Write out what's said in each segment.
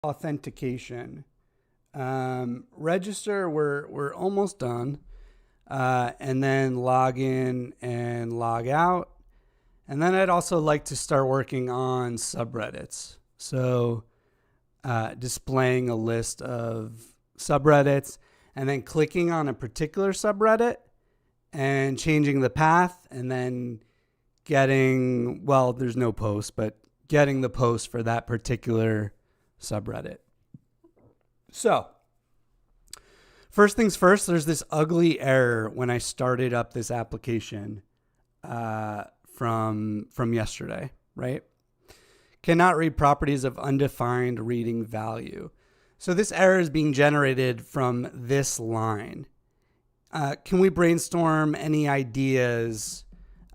authentication. Register, we're almost done. And then log in and log out. And then I'd also like to start working on subreddits. So displaying a list of subreddits and then clicking on a particular subreddit and changing the path and then getting, well, there's no post, but getting the post for that particular subreddit. So first things first, there's this ugly error when I started up this application from yesterday, right? Cannot read properties of undefined reading value. So this error is being generated from this line. Can we brainstorm any ideas?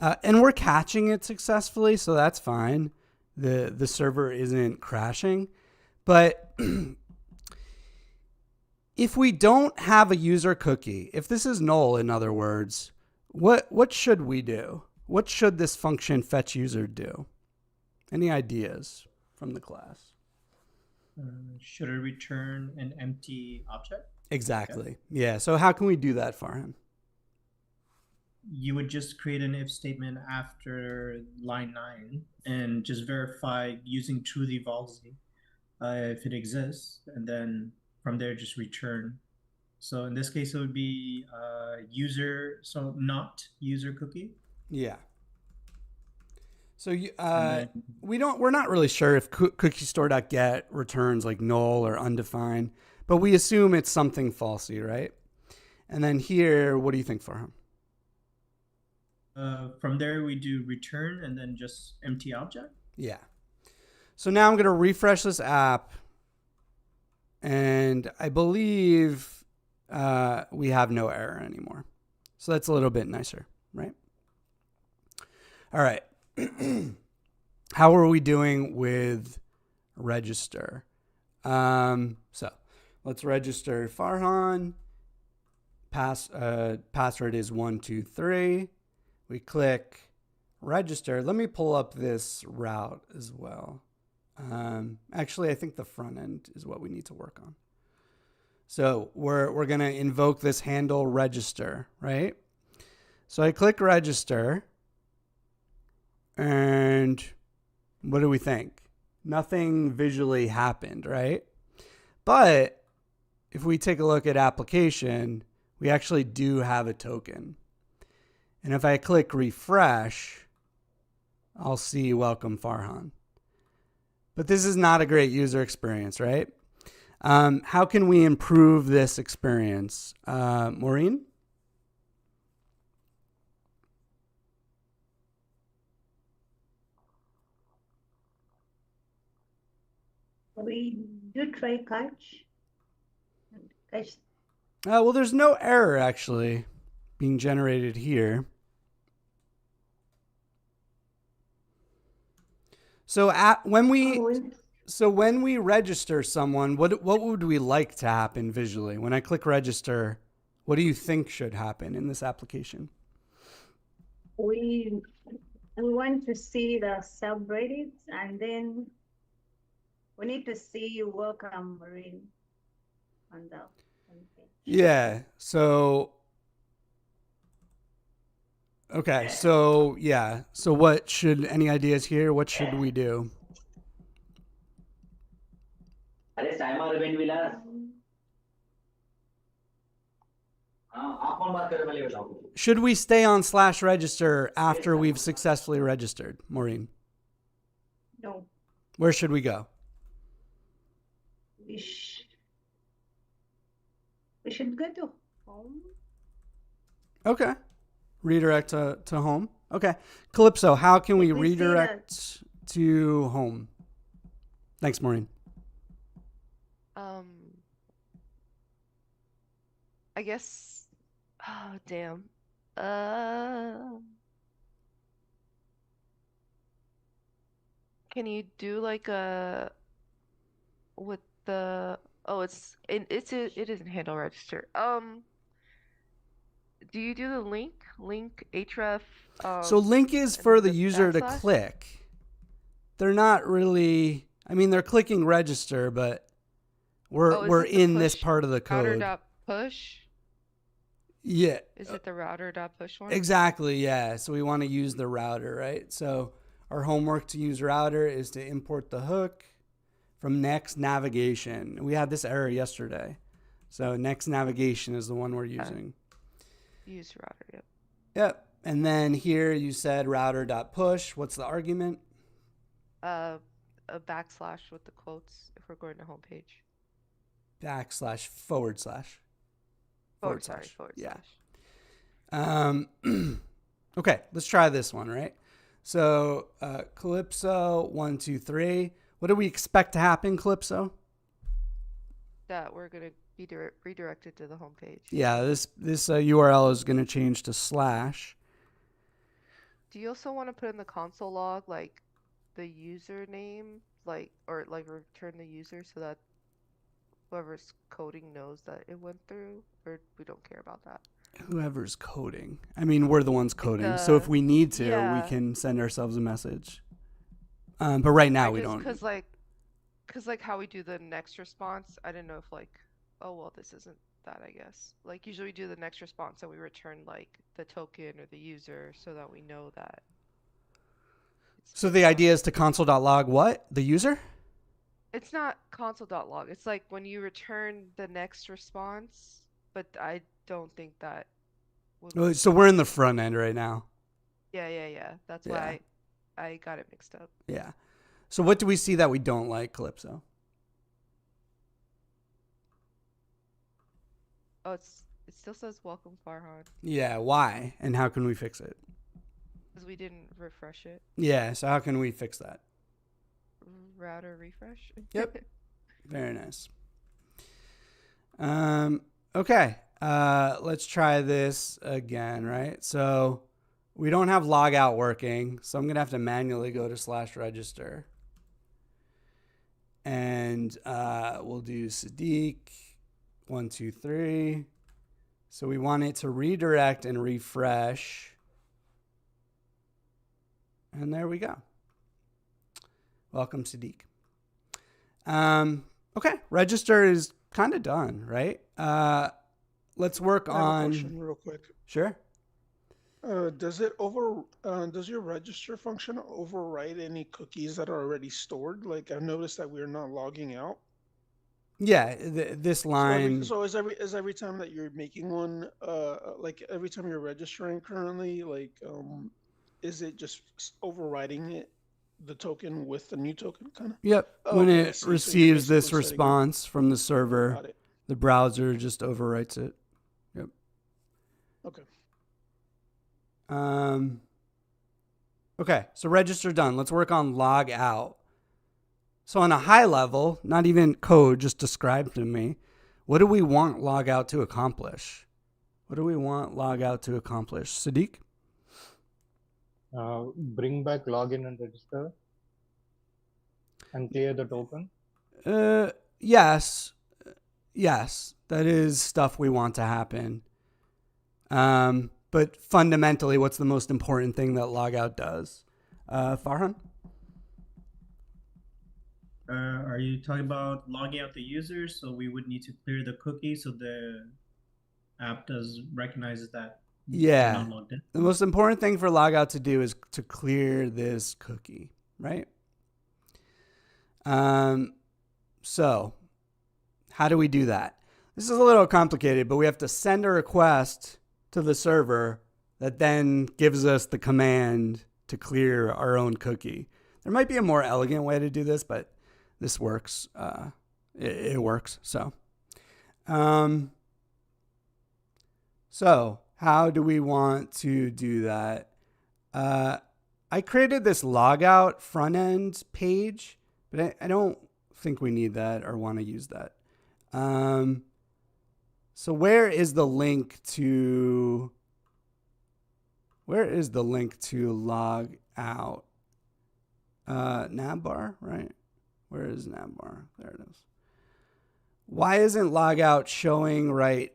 And we're catching it successfully, so that's fine. The server isn't crashing. But if we don't have a user cookie, if this is null, in other words, what should we do? What should this function fetch user do? Any ideas from the class? Should it return an empty object? Exactly. Yeah. So how can we do that for him? You would just create an if statement after line 9 and just verify using truly valsy if it exists, and then from there just return. So in this case, it would be user, so not user cookie. Yeah. So we're not really sure if cookiestore.get returns like null or undefined, but we assume it's something falsy, right? And then here, what do you think for him? From there, we do return and then just empty object. Yeah. So now I'm going to refresh this app, and I believe we have no error anymore. So that's a little bit nicer, right? All right. How are we doing with register? So let's register Farhan. Password is 123. We click register. Let me pull up this route as well. Actually, I think the front end is what we need to work on. So we're going to invoke this handle register, right? So I click register. And what do we think? Nothing visually happened, right? But if we take a look at application, we actually do have a token. And if I click refresh, I'll see welcome Farhan. But this is not a great user experience, right? How can we improve this experience? Maureen? We do try catch. Well, there's no error actually being generated here. So when we register someone, what would we like to happen visually? When I click register, what do you think should happen in this application? We want to see the subreddits, and then we need to see welcome Maureen on the page. Yeah. So okay. So yeah. So what should, any ideas here? What should we do? Should we stay on /register after we've successfully registered, Maureen? No. Where should we go? We should go to home. Okay. Redirect to home. Okay. Calypso, how can we redirect to home? Thanks, Maureen. I guess, oh, damn. Can you do like a, with the, oh, it isn't handle register. Do you do the link href? So link is for the user to click. They're not really, I mean, they're clicking register, but We're is it the in this push part of the router code. dot push? Yeah, Is it the router dot push one? exactly. Yeah. So we want to use the router, right? So our homework to use router is to import the hook from Next navigation. We had this error yesterday. So Next navigation is the one we're using. Use router, yep. Yep. And then here you said router.push. What's the argument? A backslash with the quotes if we're going to homepage. Backslash forward slash. Forward slash. Yeah. Okay, let's try this one, right? So Calypso 1, 2, 3. What do we expect to happen, Calypso? That we're gonna be redirected to the homepage. Yeah, this URL is going to change to slash. Do you also want to put in the console log like the username, or return the user so that whoever's coding knows that it went through, or we don't care about that? Whoever's coding. I mean, we're the ones coding. So if we need to, yeah. we can send ourselves a message. But right now we don't. Because how we do the next response, I didn't know if oh well, this isn't that, I guess. Like usually we do the next response and we return like the token or the user so that we know that. So the idea is to console.log what? The user? It's not console.log. It's like when you return the next response, but I don't think that would. So we're in the front end right now. Yeah. That's why I got it mixed up. Yeah. So what do we see that we don't like, Calypso? Oh, it still says welcome Farhan. Yeah, why? And how can we fix it? Because we didn't refresh it. Yeah, so how can we fix that? Router refresh. Yep. Very nice. Okay. Let's try this again, right? So we don't have logout working, so I'm going to have to manually go to /register. And we'll do Sadiq 1, 2, 3. So we want it to redirect and refresh. And there we go. Welcome, Sadiq. Okay, register is kind of done, right? Let's work I have a on. question real quick. Sure. Does your register function overwrite any cookies that are already stored? Like I've noticed that we're not logging out. Yeah, this line. So is every time that you're making one, like every time you're registering currently, like is it just overwriting it, the token with the new token kind of? Yep. Oh, When okay, I it see. So you're receives this basically setting it. response from the server, Got it. the browser just overwrites it. Yep. Okay. Okay, so register done. Let's work on log out. So on a high level, not even code, just describe to me, what do we want log out to accomplish? What do we want log out to accomplish? Sadiq? Bring back login and register and clear the token. Yes, that is stuff we want to happen. But fundamentally, what's the most important thing that logout does? Farhan? Are you talking about logging out the user? So we would need to clear the cookie so the app does recognizes that Yeah. they're not logged in. The most important thing for logout to do is to clear this cookie, right? So how do we do that? This is a little complicated, but we have to send a request to the server that then gives us the command to clear our own cookie. There might be a more elegant way to do this, but this works. It works. So how do we want to do that? I created this logout front end page, but I don't think we need that or want to use that. So where is the link to log out? Navbar, right? Where is Navbar? There it is. Why isn't logout showing right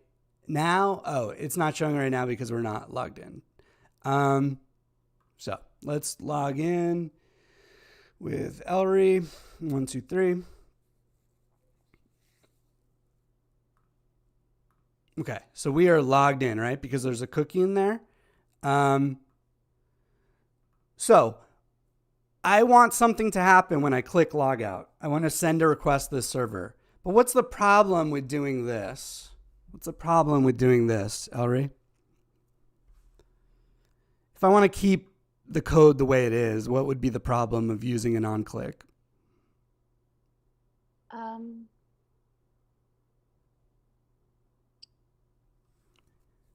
now? Oh, it's not showing right now because we're not logged in. So let's log in with Elri. 1, 2, 3. Okay, so we are logged in, right? Because there's a cookie in there. So I want something to happen when I click log out. I want to send a request to the server. But what's the problem with doing this? What's the problem with doing this, Elry? If I want to keep the code the way it is, what would be the problem of using an on-click?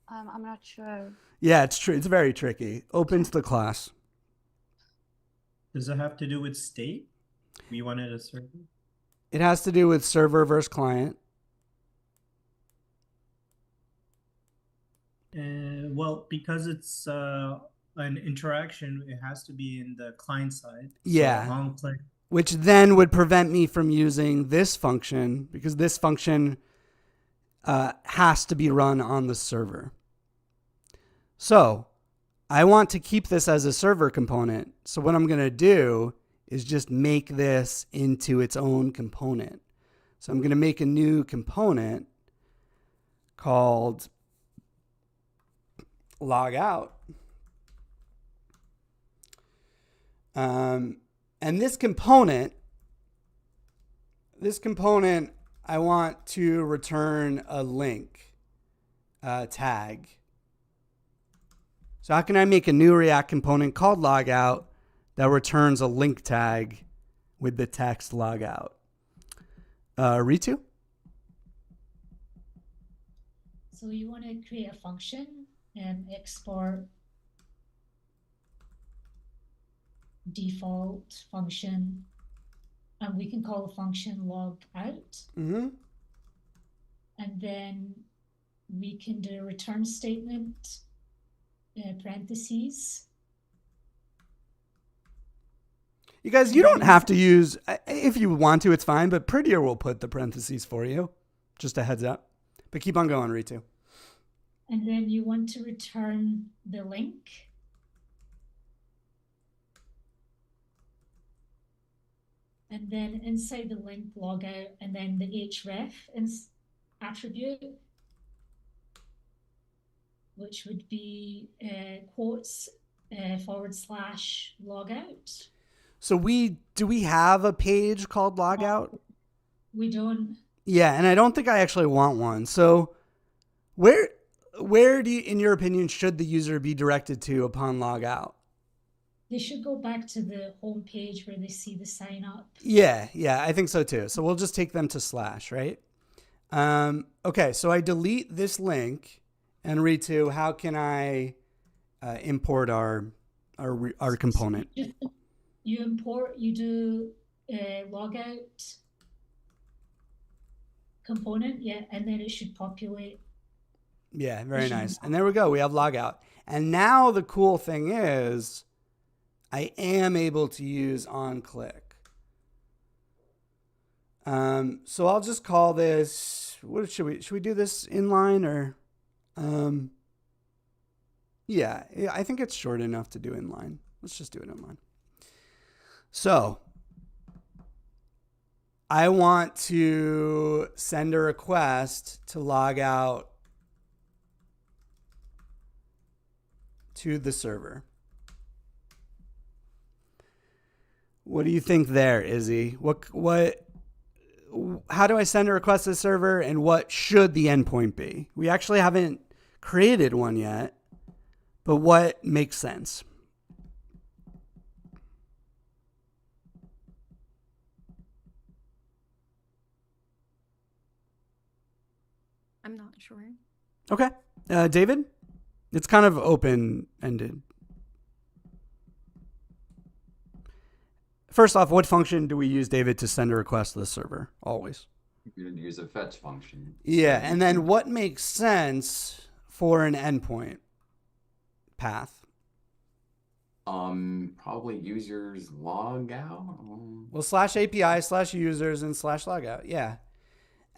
I'm not sure. Yeah, it's true. It's very tricky. Open to the class. Does it have to do with state? We wanted a server. It has to do with server versus client. Well, because it's an interaction, it has to be in the client side. Yeah. So on-click. Which then would prevent me from using this function because this function has to be run on the server. So I want to keep this as a server component. So what I'm going to do is just make this into its own component. So I'm going to make a new component called log out. And this component, I want to return a link tag. So how can I make a new React component called logout that returns a link tag with the text logout? Ritu? So you want to create a function and export default function, and we can call the function log out. Mm-hmm. And then we can do a return statement, parentheses. You guys, you don't have to use, if you want to, it's fine, but Prettier will put the parentheses for you. Just a heads up. But keep on going, Ritu. And then you want to return the link. And then inside the link logout, and then the href attribute, which would be quotes / logout. So do we have a page called logout? We don't. Yeah, and I don't think I actually want one. So where do you, in your opinion, should the user be directed to upon logout? They should go back to the home page where they see the sign up. Yeah, I think so too. So we'll just take them to /, right? Okay, so I delete this link and Ritu, how can I import our component? You import, you do logout component, yeah, and then it should populate. Yeah, very nice. And there we go. We have logout. And now the cool thing is I am able to use on-click. So I'll just call this, what should we do this inline or, yeah, I think it's short enough to do inline. Let's just do it inline. So I want to send a request to log out to the server. What do you think there, Izzy? How do I send a request to the server and what should the endpoint be? We actually haven't created one yet, but what makes sense? I'm not sure. Okay. David? It's kind of open-ended. First off, what function do we use, David, to send a request to the server? Always. You're going to use a fetch function. Yeah, and then what makes sense for an endpoint path? Probably users log out. Well, /API /users and /logout. Yeah.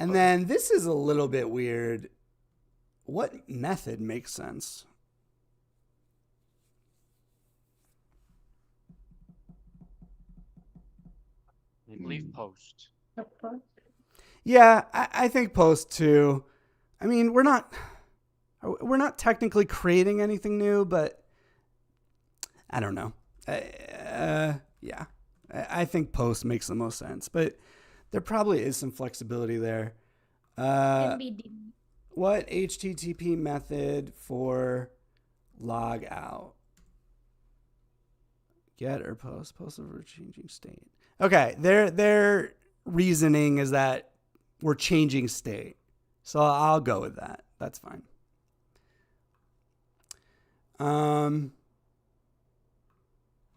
And then this is a little bit weird. What method makes sense? I believe post. Yeah, I think post too. I mean, we're not technically creating anything new, but I don't know. Yeah, I think post makes the most sense, but there probably is some flexibility there. Can be What HTTP method for log out? Get or post over changing state. Okay, their reasoning is that we're changing state. So I'll go with that. That's fine.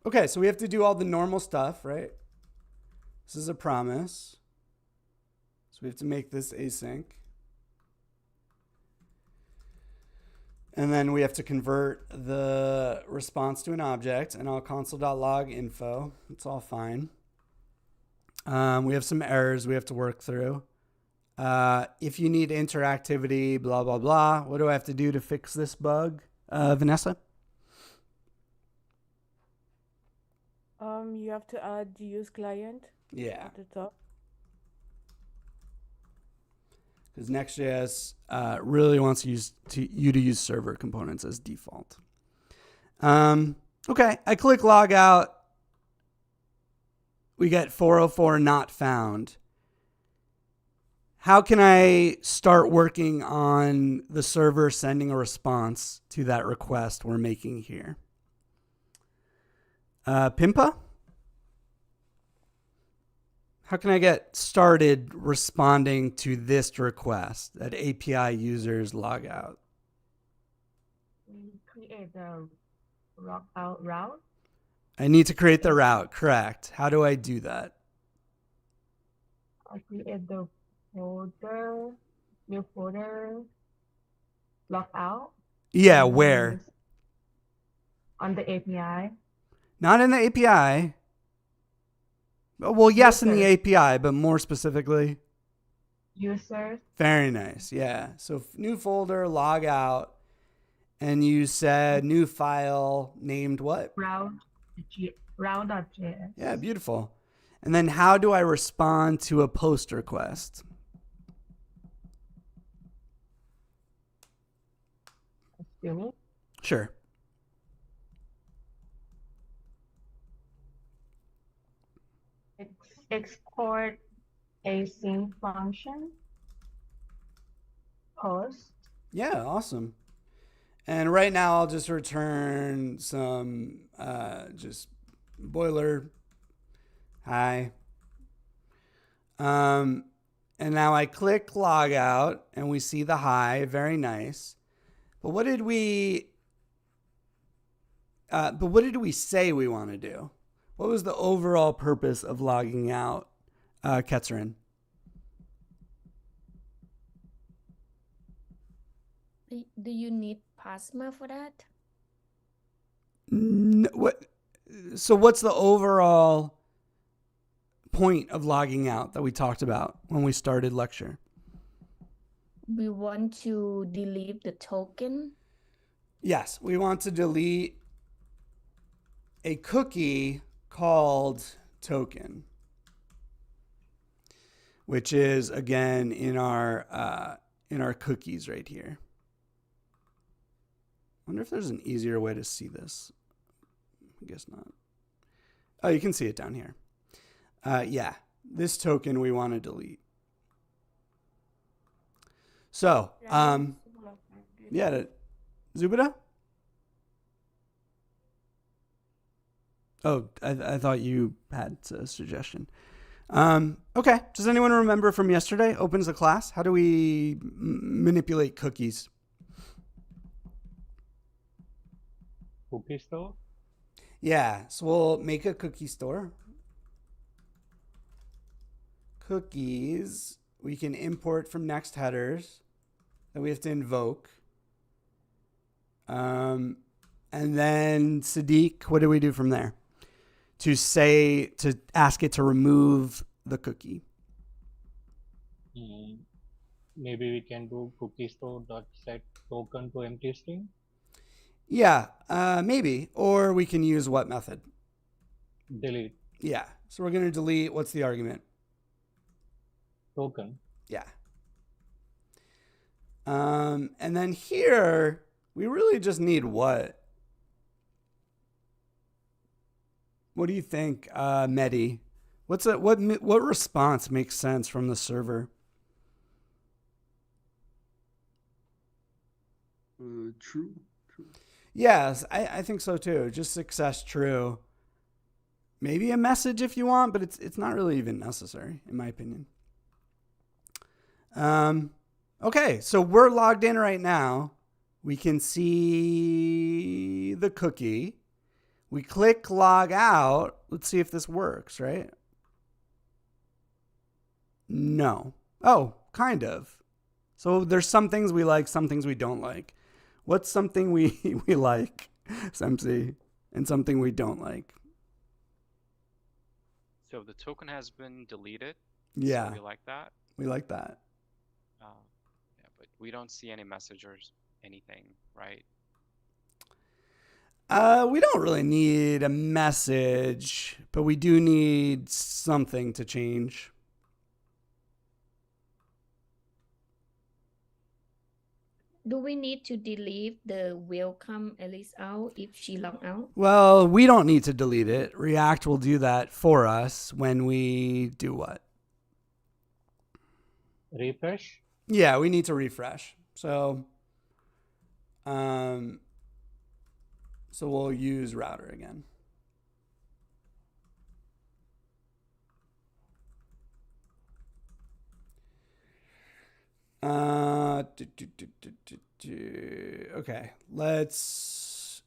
Okay, so we have to do all the normal stuff, right? This is a promise. So we have to make this async. And then we have to convert the response to an object, and I'll console.log info. It's all fine. We have some errors we have to work through. If you need interactivity, blah, blah, blah. What do I have to do to fix this bug? Vanessa? You have to add the use client Yeah. at the top. Because Next.js really wants you to use server components as default. Okay, I click log out. We get 404 not found. How can I start working on the server sending a response to that request we're making here? Pimpa? How can I get started responding to this request that API users log out? Create a log out route. I need to create the route, correct. How do I do that? I create the folder, new folder, log out. Yeah, where? On the API. Not in the API. Well, yes, in the Users. API, but more specifically. Users. Very nice. Yeah. So new folder, log out. And you said new file named what? Route.js. Yeah, beautiful. And then how do I respond to a post request? Excuse me. Sure. Export async function. Post. Yeah, awesome. And right now I'll just return some just boiler hi. And now I click log out and we see the hi, very nice. But what did we say we want to do? What was the overall purpose of logging out, Ketzerin? Do you need Prisma for that? So what's the overall point of logging out that we talked about when we started lecture? We want to delete the token. Yes, we want to delete a cookie called token, which is again in our cookies right here. I wonder if there's an easier way to see this. I guess not. Oh, you can see it down here. Yeah, this token we want to delete. So, yeah, Zubida? Oh, I thought you had a suggestion. Okay, does anyone remember from yesterday? Opens the class. How do we manipulate cookies? Cookie store? Yeah, so we'll make a cookie store. Cookies, we can import from next headers that we have to invoke. And then Sadiq, what do we do from there? To ask it to remove the cookie. Maybe we can do cookie store dot set token to empty string. Yeah, maybe. Or we can use what method? Delete Yeah. So we're going to delete, what's the argument? token. Yeah. And then here, we really just need what? What do you think, Medi? What response makes sense from the server? True. Yes, I think so too. Just success true. Maybe a message if you want, but it's not really even necessary, in my opinion. Okay, so we're logged in right now. We can see the cookie. We click log out. Let's see if this works, right? No. Oh, kind of. So there's some things we like, some things we don't like. What's something we like, Semsi, and something we don't like? So the token has been deleted. Yeah. So we like that. We like that. Yeah, but we don't see any message or anything, right? We don't really need a message, but we do need something to change. Do we need to delete the welcome Alice out if she logged out? Well, we don't need to delete it. React will do that for us when we do what? Refresh. Yeah, we need to refresh. So we'll use router again.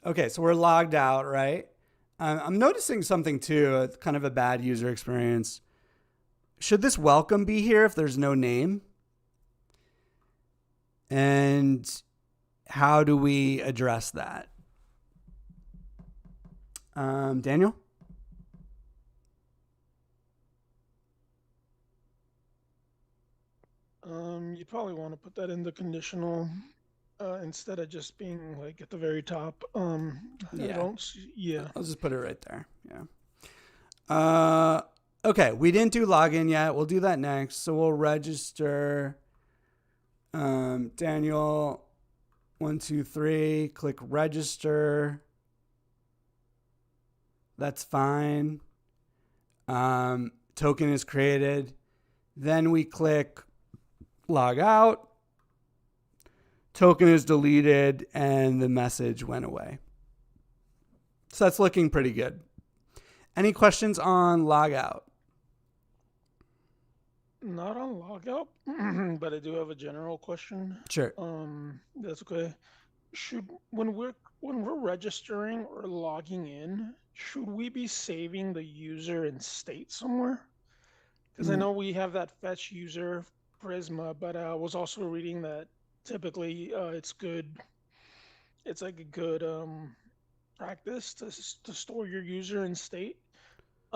Okay, so we're logged out, right? I'm noticing something too, kind of a bad user experience. Should this welcome be here if there's no name? And how do we address that? Daniel? You probably want to put that in the conditional instead of just being like at the very top. Yeah. Yeah. I'll just put it right there. Yeah. Okay, we didn't do login yet. We'll do that next. So we'll register. Daniel, 1, 2, 3. Click register. That's fine. Token is created. Then we click log out. Token is deleted and the message went away. So that's looking pretty good. Any questions on log out? Not on logout, but I do have a general question. Sure. That's okay. When we're registering or logging in, should we be saving the user in state somewhere? Because I know we have that fetch user Prisma, but I was also reading that typically it's good. It's like a good practice to store your user in state.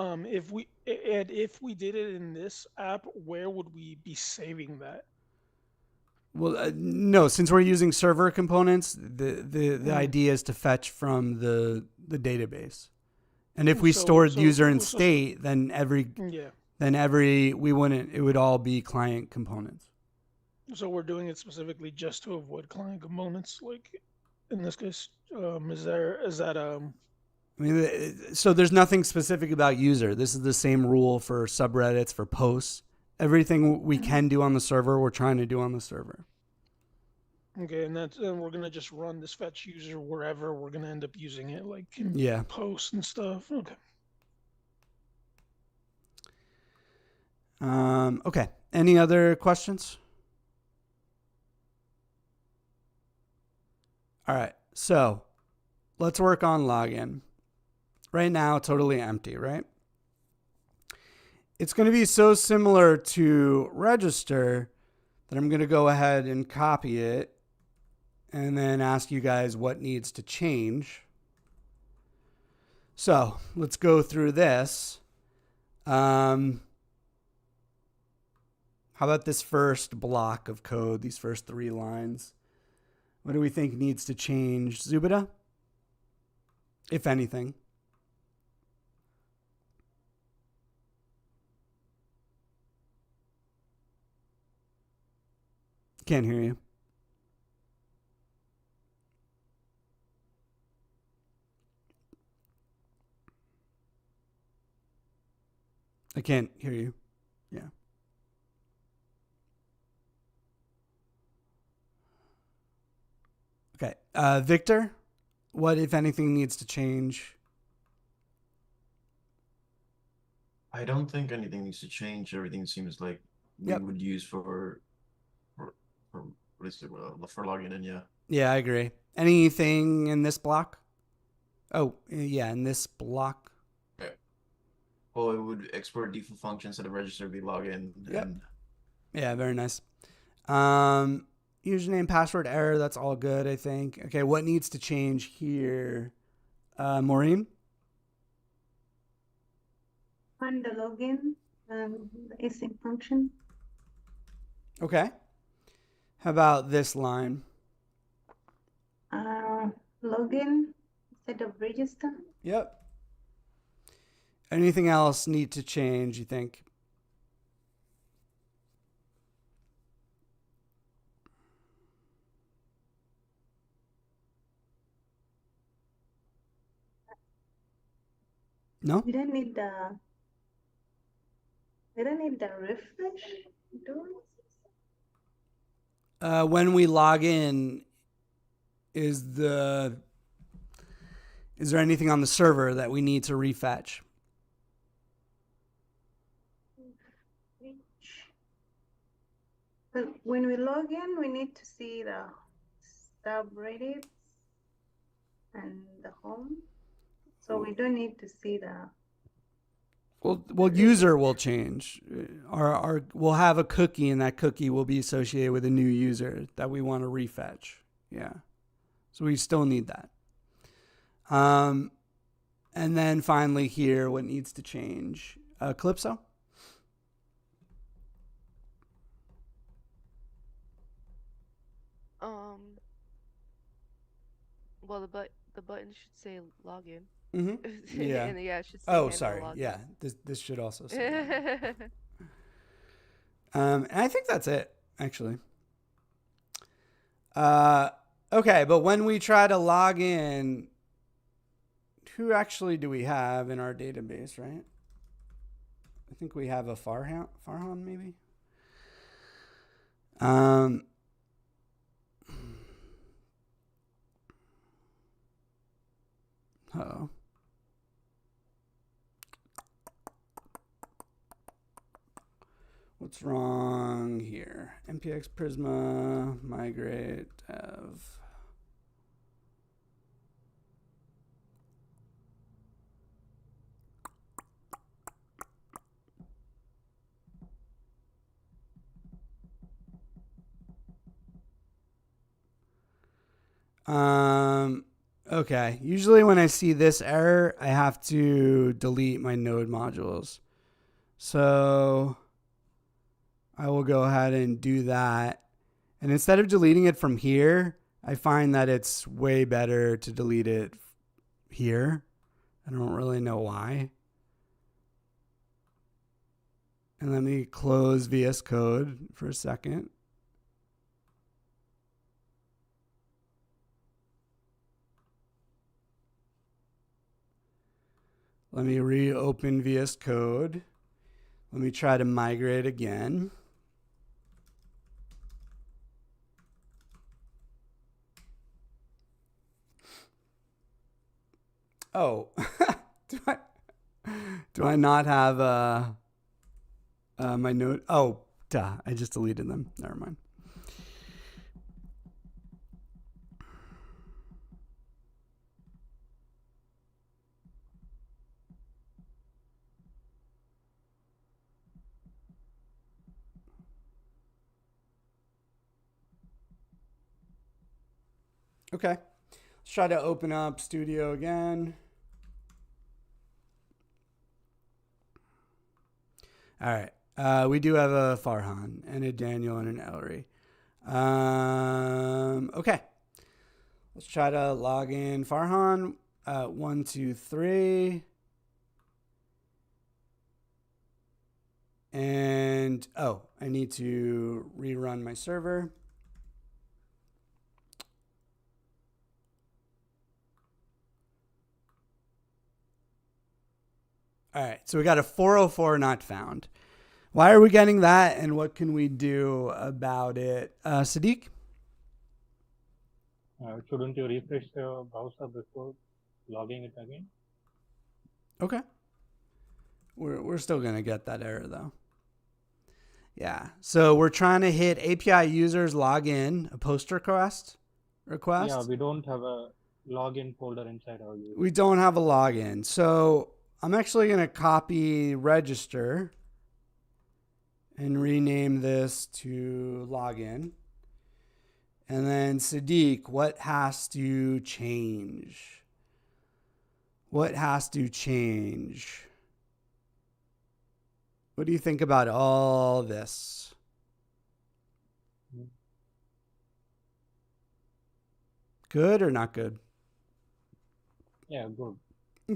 If we did it in this app, where would we be saving that? Well, no, since we're using server components, the idea is to fetch from the database. And if we stored user in state, then it would all be client components. So we're doing it specifically just to avoid client components. Like in this case, I mean, so there's nothing specific about user. This is the same rule for subreddits, for posts. Everything we can do on the server, we're trying to do on the server. Okay, and we're gonna just run this fetch user wherever we're gonna end up using it, like in posts and stuff. Okay. Okay. Any other questions? All right. So let's work on login. Right now, totally empty, right? It's going to be so similar to register that I'm going to go ahead and copy it and then ask you guys what needs to change. So let's go through this. How about this first block of code, these first 3 lines? What do we think needs to change, Zubida? If anything. Can't hear you. I can't hear you. Yeah. Okay. Victor, what, if anything, needs to change? I don't think anything needs to change. Everything seems like we Yep. would use for what is it? For logging in, yeah. Yeah, I agree. Anything in this block? Oh, yeah, in this block. Okay. Well, it would export default functions to the register, be login. Yep. And Yeah, very nice. Username, password error, that's all good, I think. Okay, what needs to change here? Maureen? On the login, the async function. Okay. How about this line? Login instead of register. Yep. Anything else need to change, you think? No? You don't need the refresh, do we? When we log in, is there anything on the server that we need to refetch? Well, when we log in, we need to see the subreddits and the home. So we don't need to see the. Well, user will change. We'll have a cookie, and that cookie will be associated with a new user that we want to refetch. Yeah. So we still need that. And then finally here, what needs to change? Calypso? Well, the button should say login. Mm-hmm. Yeah. And yeah, it should say oh, sorry. login. Yeah. This should also say and I think that's it, actually. Okay, but when we try to log in, who actually do we have in our database, right? I think we have a Farhan maybe. Uh-oh. What's wrong here? npx Prisma, migrate, dev. Okay. Usually when I see this error, I have to delete my node modules. So I will go ahead and do that. And instead of deleting it from here, I find that it's way better to delete it here. I don't really know why. And let me close VS Code for a second. Let me reopen VS Code. Let me try to migrate again. Oh, do I not have my node? Oh, duh, I just deleted them. Never mind. Okay, let's try to open up Studio again. All right, we do have a Farhan and a Daniel and an Ellery. Okay, let's try to log in Farhan. 1, 2, 3. And, oh, I need to rerun my server. All right, so we got a 404 not found. Why are we getting that, and what can we do about it? Sadiq? Shouldn't you refresh the browser before logging it again? Okay. We're still going to get that error, though. Yeah, so we're trying to hit API users login, a post request. Yeah, we don't have a login folder inside our user. We don't have a login. So I'm actually going to copy register and rename this to login. And then Sadiq, what has to change? What has to change? What do you think about all this? Good or not good? Yeah, good.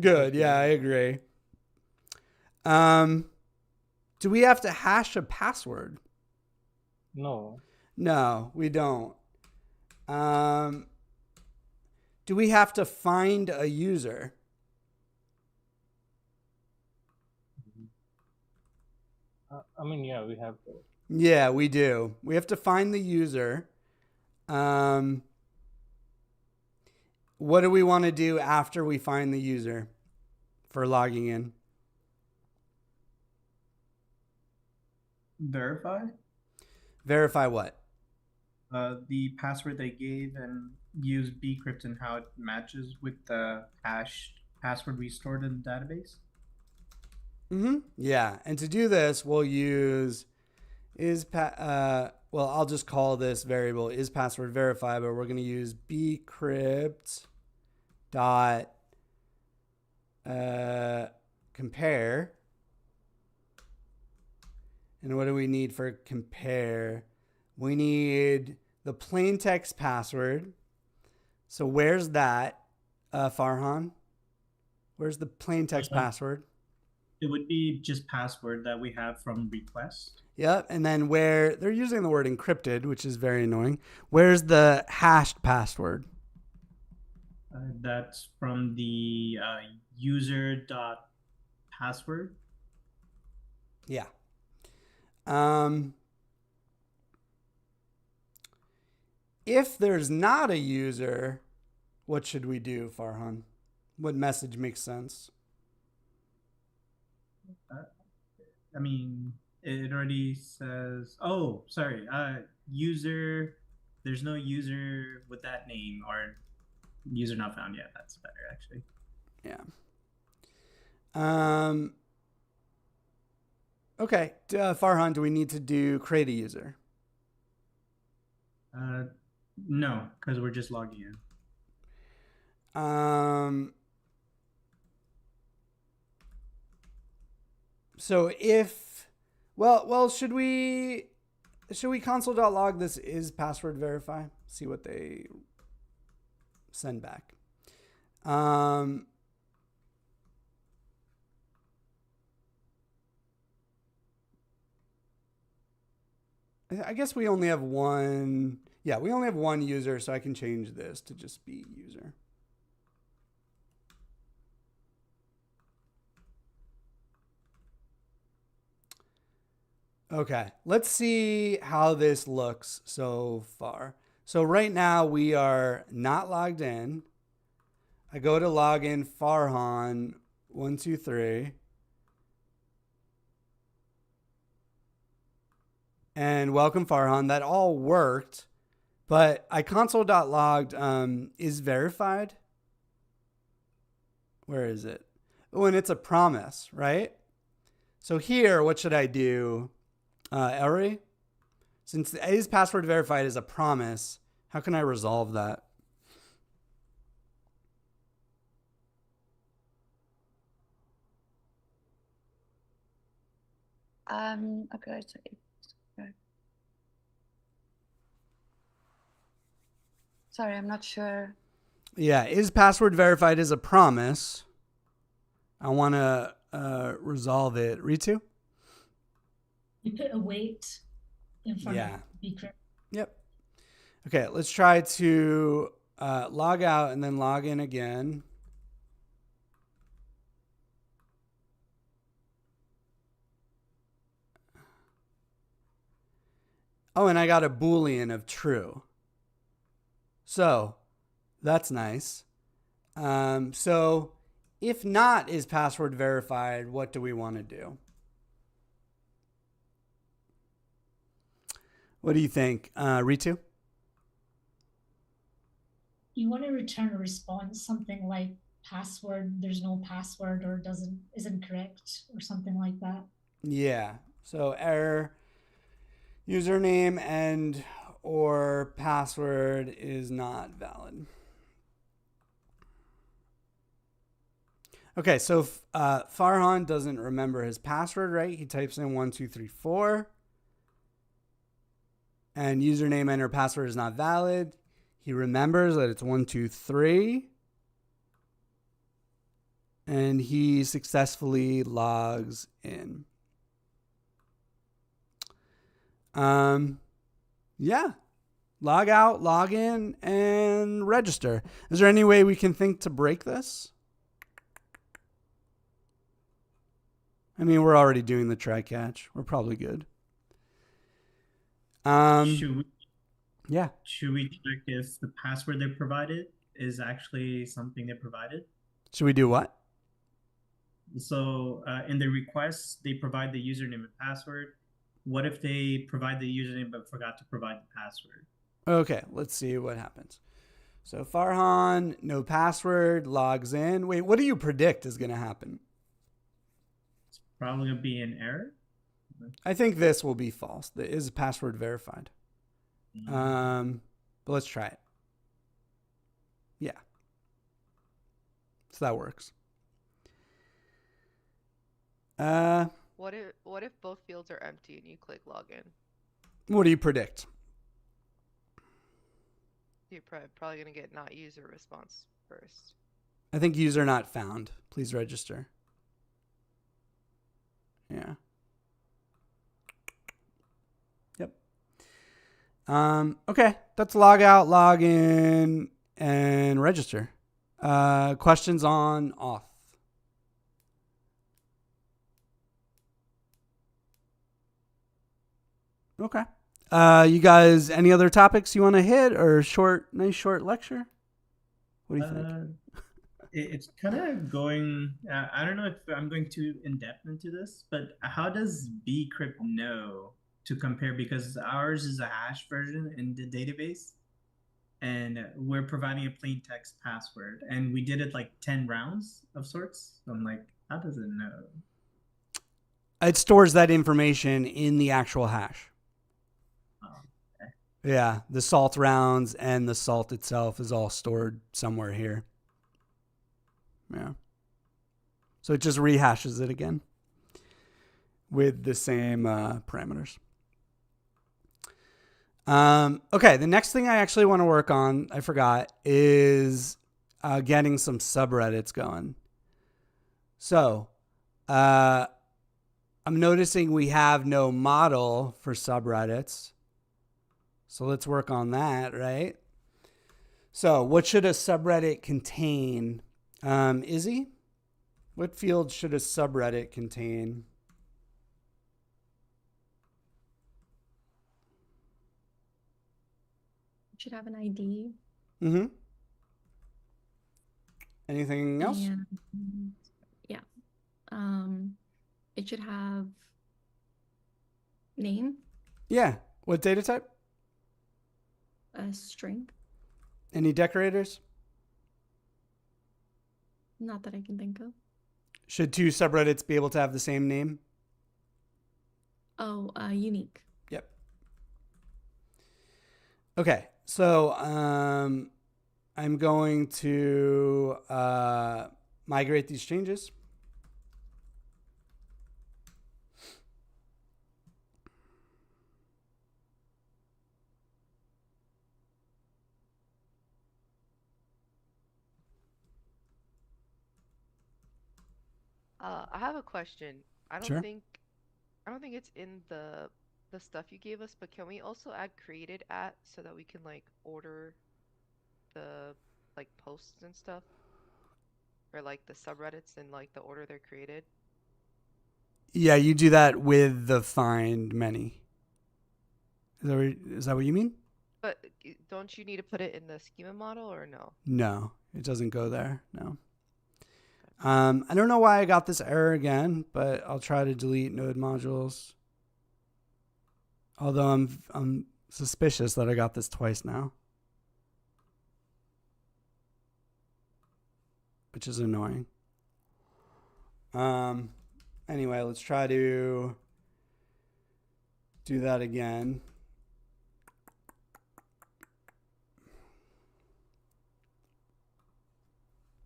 Good. Yeah, I agree. Do we have to hash a password? No. No, we don't. Do we have to find a user? I mean, yeah, we have to. Yeah, we do. We have to find the user. What do we want to do after we find the user for logging in? Verify Verify what? the password they gave and use Bcrypt and how it matches with the hashed password we stored in the database. Yeah, and to do this, we'll use well, I'll just call this variable is password verify, but we're going to use bcrypt dot compare. And what do we need for compare? We need the plain text password. So where's that, Farhan? Where's the plain text password? It would be just password that we have from request. Yep. And then where they're using the word encrypted, which is very annoying. Where's the hashed password? That's from the user.password. Yeah. If there's not a user, what should we do, Farhan? What message makes sense? I mean, it already says, oh, sorry, user, there's no user with that name, or user not found yet. That's better, actually. Yeah. Okay. Farhan, do we need to create a user? No, because we're just logging in. So if, well, should we console.log this is password verify? See what they send back. I guess we only have one. Yeah, we only have one user, so I can change this to just be user. Okay, let's see how this looks so far. So right now we are not logged in. I go to log in Farhan 123. And welcome Farhan. That all worked, but I console.logged is verified. Where is it? Oh, and it's a promise, right? So here, what should I do? Ellery? Since is password verified is a promise, how can I resolve that? Okay, sorry, I'm not sure. Yeah, is password verified is a promise. I want to resolve it. Ritu? You put a wait in front Yeah. of Bcrypt. Yep. Okay, let's try to log out and then log in again. Oh, and I got a Boolean of true. So that's nice. So if not is password verified, what do we want to do? What do you think, Ritu? You want to return a response, something like password, there's no password, or isn't correct, or something like that. Yeah. So error, username and or password is not valid. Okay, so Farhan doesn't remember his password, right? He types in 1234. And username and or password is not valid. He remembers that it's 123. And he successfully logs in. Yeah. Log out, log in, and register. Is there any way we can think to break this? I mean, we're already doing the try catch. We're probably good. Should we check if the password they provided is actually something they provided? Should we do what? So in the request, they provide the username and password. What if they provide the username but forgot to provide the password? Okay, let's see what happens. So Farhan, no password, logs in. Wait, what do you predict is going to happen? It's probably going to be an error. I think this will be false. There is password verified. But let's try it. Yeah. So that works. What if both fields are empty and you click login? What do you predict? You're probably gonna get not user response first. I think user not found. Please register. Yeah. Yep. Okay, let's log out, log in, and register. Questions on Auth? Okay. You guys, any other topics you want to hit, or nice short lecture? What do you think? It's kind of going. I don't know if I'm going too in depth into this, but how does Bcrypt know to compare? Because ours is a hash version in the database, and we're providing a plain text password, and we did it like 10 rounds of sorts. So I'm like, how does it know? It stores that information in the actual hash. Yeah, the salt rounds and the salt itself is all stored somewhere here. Yeah. So it just rehashes it again with the same parameters. Okay, the next thing I actually want to work on, I forgot, is getting some subreddits going. So I'm noticing we have no model for subreddits. So let's work on that, right? So what should a subreddit contain? Izzy, what field should a subreddit contain? It should have an ID. Mm-hmm. Anything else? And, yeah. It should have name. Yeah. What data type? A string. Any decorators? Not that I can think of. Should two subreddits be able to have the same name? Oh, unique. Yep. Okay, so I'm going to migrate these changes. I have a question. I don't Sure. think it's in the stuff you gave us, but can we also add created at so that we can like order the like posts and stuff, or like the subreddits in like the order they're created? Yeah, you do that with the find many. Is that what you mean? But don't you need to put it in the schema model or no? No, it doesn't go there. No. I don't know why I got this error again, but I'll try to delete node modules. Although I'm suspicious that I got this twice now, which is annoying. Anyway, let's try to do that again.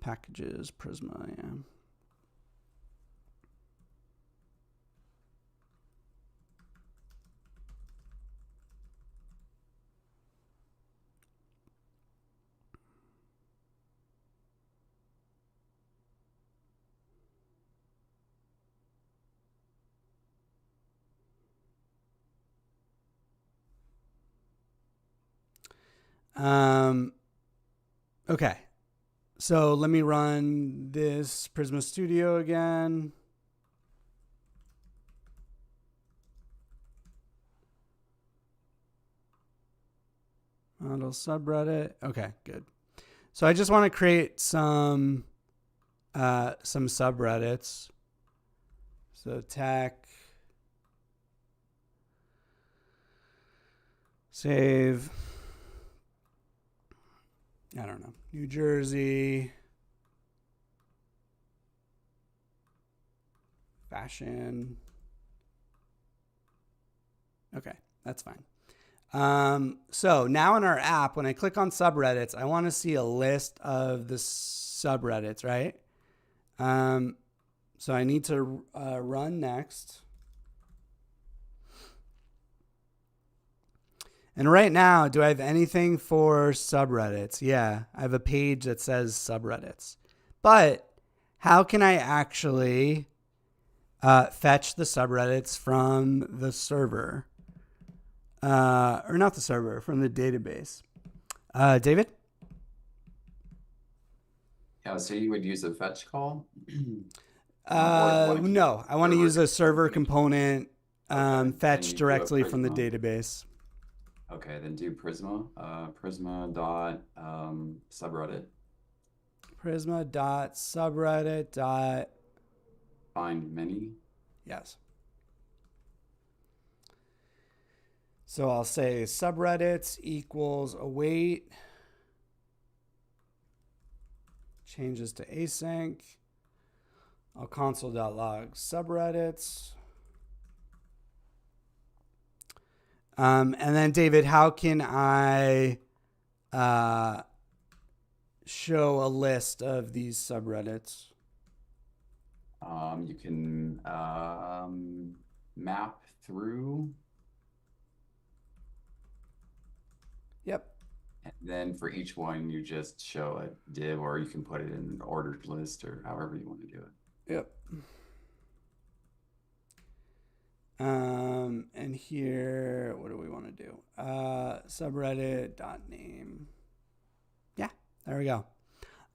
Packages, Prisma, yeah. Okay. So let me run this Prisma Studio again. Model subreddit. Okay, good. So I just want to create some subreddits. So tech, save. I don't know. New Jersey. Fashion. Okay, that's fine. So now in our app, when I click on subreddits, I want to see a list of the subreddits, right? So I need to run next. And right now, do I have anything for subreddits? Yeah, I have a page that says subreddits. But how can I actually fetch the subreddits from the server? Or not the server, from the database. David? Yeah, so you would use a fetch call? No, I want to use a server component fetch you do a directly from the Prisma? database. Okay, then do Prisma. Prisma dot subreddit. Prisma dot subreddit dot Find many. yes. So I'll say subreddits equals await. Changes to async. I'll console.log subreddits. And then David, how can I show a list of these subreddits? You can map through. Yep. And then for each one, you just show a div, or you can put it in an ordered list, or however you want to do it. Yep. And here, what do we want to do? Subreddit dot name. Yeah, there we go.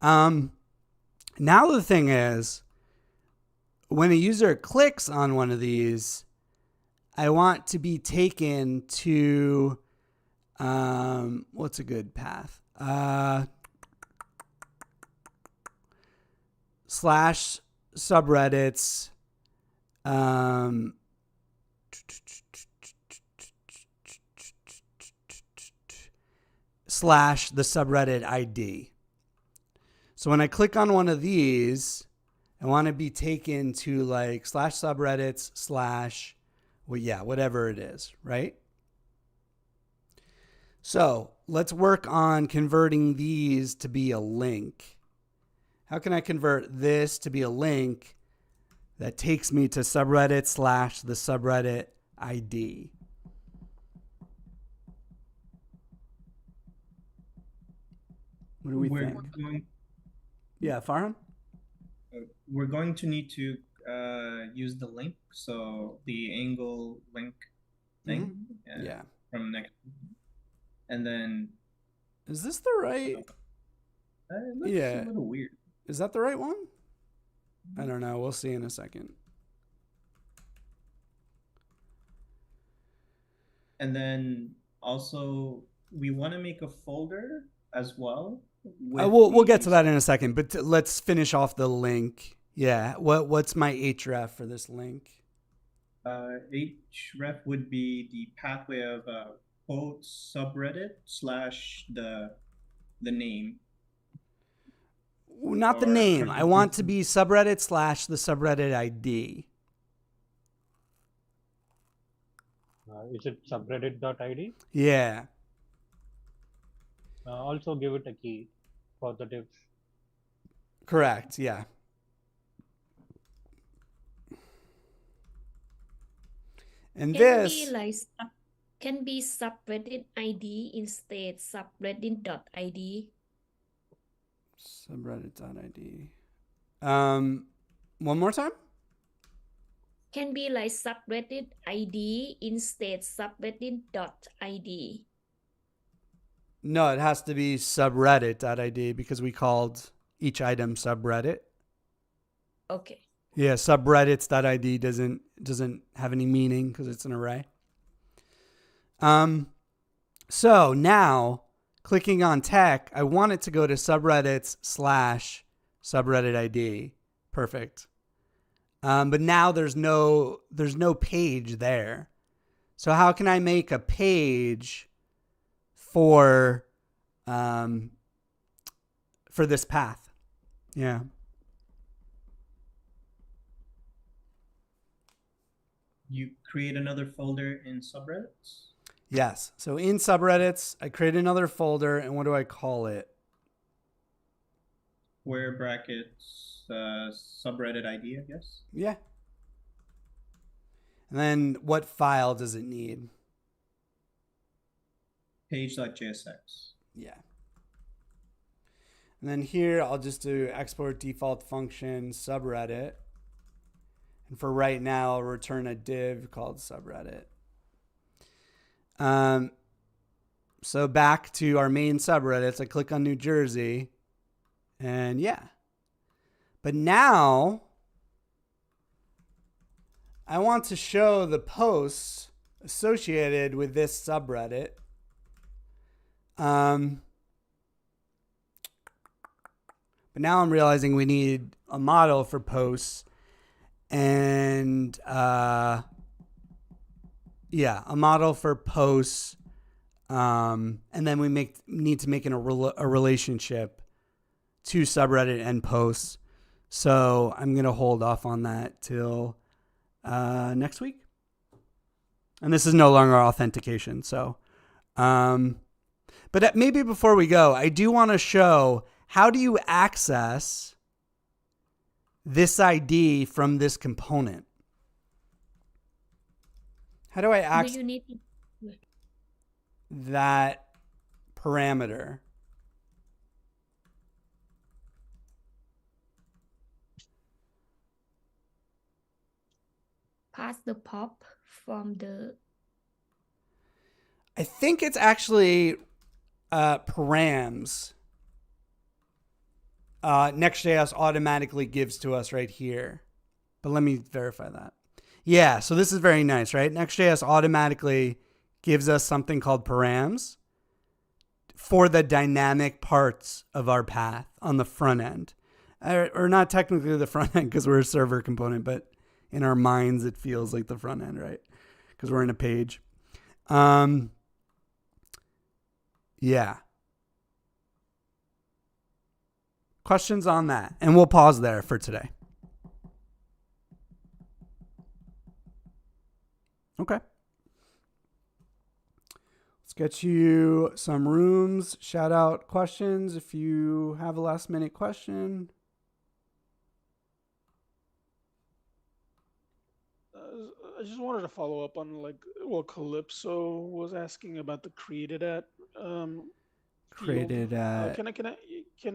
Now the thing is, when a user clicks on one of these, I want to be taken to what's a good path? Slash subreddits slash the subreddit ID. So when I click on one of these, I want to be taken to like slash subreddits slash, well, yeah, whatever it is, right? So let's work on converting these to be a link. How can I convert this to be a link that takes me to subreddit slash the subreddit ID? What do we think? Yeah, Farhan? We're going to need to use the link, so the angle link thing. Yeah. From Next. And then. Is this the right? It looks a little weird. Is that the right one? I don't know. We'll see in a second. And then also we want to make a folder as well. We'll get to that in a second, but let's finish off the link. Yeah. What's my href for this link? Href would be the pathway of quote subreddit / the name. Not the name. I want to be subreddit / the subreddit ID. Is it subreddit.id? Yeah. Also give it a key for the divs. Correct. Yeah. And can be subreddit ID instead subreddit.id. Subreddit.id. One more time? Can be like subreddit ID instead subreddit.id. No, it has to be subreddit.id because we called each item subreddit. Okay. Yeah, subreddits.id doesn't have any meaning because it's an array. So now clicking on tech, I want it to go to subreddits / subreddit ID. Perfect. But now there's no page there. So how can I make a page for this path? Yeah. You create another folder in subreddits? Yes. So in subreddits, I create another folder, and what do I call it? Square brackets, subreddit ID, I guess? Yeah. And then what file does it need? Page.jsx. Yeah. And then here, I'll just do export default function subreddit. And for right now, I'll return a div called subreddit. So back to our main subreddits, I click on New Jersey, and yeah. But now, I want to show the posts associated with this subreddit. But now I'm realizing we need a model for posts. And yeah, a model for posts, and then we need to make a relationship to subreddit and posts. So I'm gonna hold off on that till next week. And this is no longer authentication. So, but maybe before we go, I do want to show how do you access this ID from this component. How do I access that parameter? Pass the pop from the... I think it's actually params. Next.js automatically gives to us right here. But let me verify that. Yeah, so this is very nice, right? Next.js automatically gives us something called params for the dynamic parts of our path on the front end. Or not technically the front end because we're a server component, but in our minds it feels like the front end, right? Because we're in a page. Yeah. Questions on that? And we'll pause there for today. Okay. Let's get you some rooms. Shout out questions if you have a last minute question. I just wanted to follow up on what Calypso was asking about the created at. Created at. Can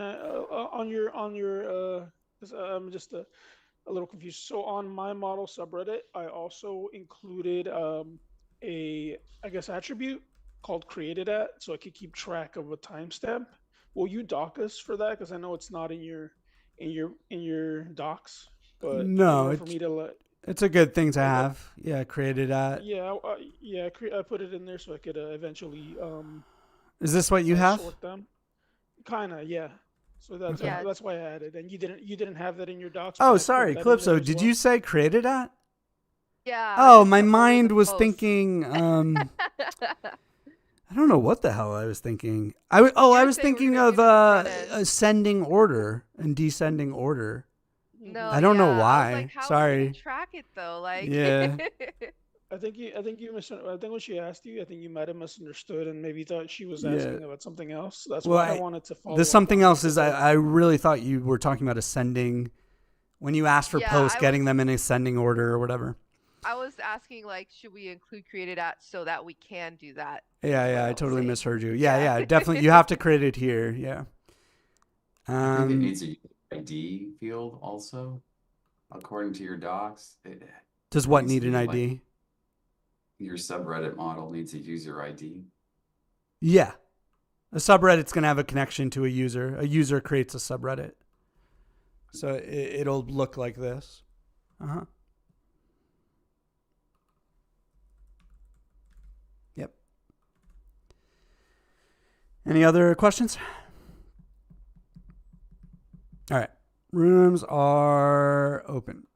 I on your I'm just a little confused. So on my model subreddit, I also included a attribute called created at, so I could keep track of a timestamp. Will you doc us for that? Because I know it's not in your docs. But no, for me to let. It's a good thing to have. Yeah, created at. Yeah, I put it in there so I could eventually Is this what you have? sort them. Kinda, yeah. So that's Okay. that's why I added. And you didn't have that in your docs. Oh, but I put sorry, that in Calypso. there as Did well. you say created at? Yeah. Oh, just my to order mind the was post. thinking. I don't know what the hell I was thinking. I was You were thinking saying we're of gonna do the front end. ascending order and descending order. No, I don't know yeah. I why. was like, how are we Sorry. gonna track it though? Like, Yeah. I think when she asked you, I think you might have misunderstood and maybe thought she was Yeah. asking about something else. That's Well, why I wanted to follow the up something on else it, is 'cause I really thought you were talking about ascending when you asked for Yeah, posts, I getting was- them in ascending order or whatever. I was asking like, should we include created at so that we can do that? Yeah, I was totally saying. misheard you. Yeah. Yeah, definitely. You have to create it here. Yeah. I think it needs a ID field also, according to your docs. Does what needs need to an be, ID? like, your subreddit model needs a user ID. Yeah. A subreddit's going to have a connection to a user. A user creates a subreddit. So it'll look like this. Uh-huh. Yep. Any other questions? All right. Rooms are open.